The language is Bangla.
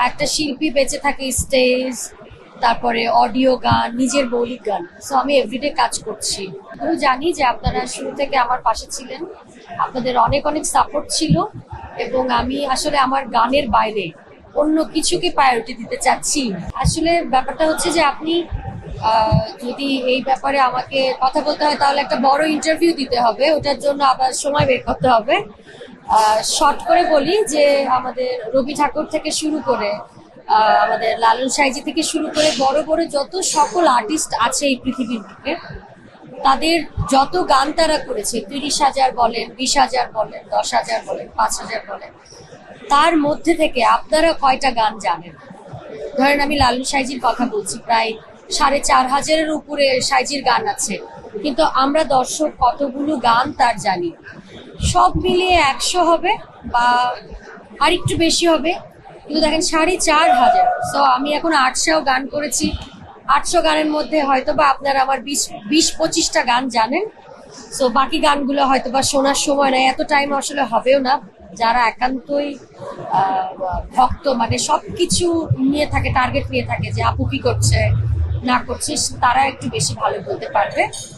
একটা শিল্পী বেঁচে থাকে স্টেজ, তারপরে অডিও গান, নিজের মৌলিক গান। সো আমি এভরিডে কাজ করছি। আমি জানি যে আপনারা শুরু থেকে আমার পাশে ছিলেন, আপনাদের অনেক অনেক সাপোর্ট ছিল, এবং আমি আসলে আমার গানের বাইরে অন্য কিছুকে প্রায়োরিটি দিতে চাচ্ছি। আসলে ব্যাপারটা হচ্ছে যে আপনি যদি এই ব্যাপারে আমাকে কথা বলতে হয় তাহলে একটা বড় ইন্টারভিউ দিতে হবে, ওটার জন্য আবার সময় বের করতে হবে। শর্ট করে বলি যে আমাদের রবি ঠাকুর থেকে শুরু করে আমাদের লালন সাইজি থেকে শুরু করে বড় বড় যত সকল আর্টিস্ট আছে এই পৃথিবীর বুকে, তাদের যত গান তারা করেছে, 30,000 বলেন, 20,000 বলেন, 10,000 বলেন, 5,000 বলেন, তার মধ্যে থেকে আপনারা কয়টা গান জানেন? ধরেন আমি লালন সাইজির কথা বলছি, প্রায় 4,500-এর উপরে সাইজির গান আছে, কিন্তু আমরা দর্শক কতগুলো গান তার জানি? সব মিলিয়ে 100 হবে বা আর একটু বেশি হবে, কিন্তু দেখেন 4,500। সো আমি এখন 800 গান করেছি, 800 গানের মধ্যে হয়তোবা আপনারা আমার 20-25টা গান জানেন। সো বাকি গানগুলো হয়তোবা শোনার সময় নাই, এত টাইম আসলে হবেও না। যারা একান্তই ভক্ত, মানে সবকিছু নিয়ে থাকে, টার্গেট নিয়ে থাকে যে আপু কি করছে না করছে, তারা একটু বেশি ভালো বলতে পারবে।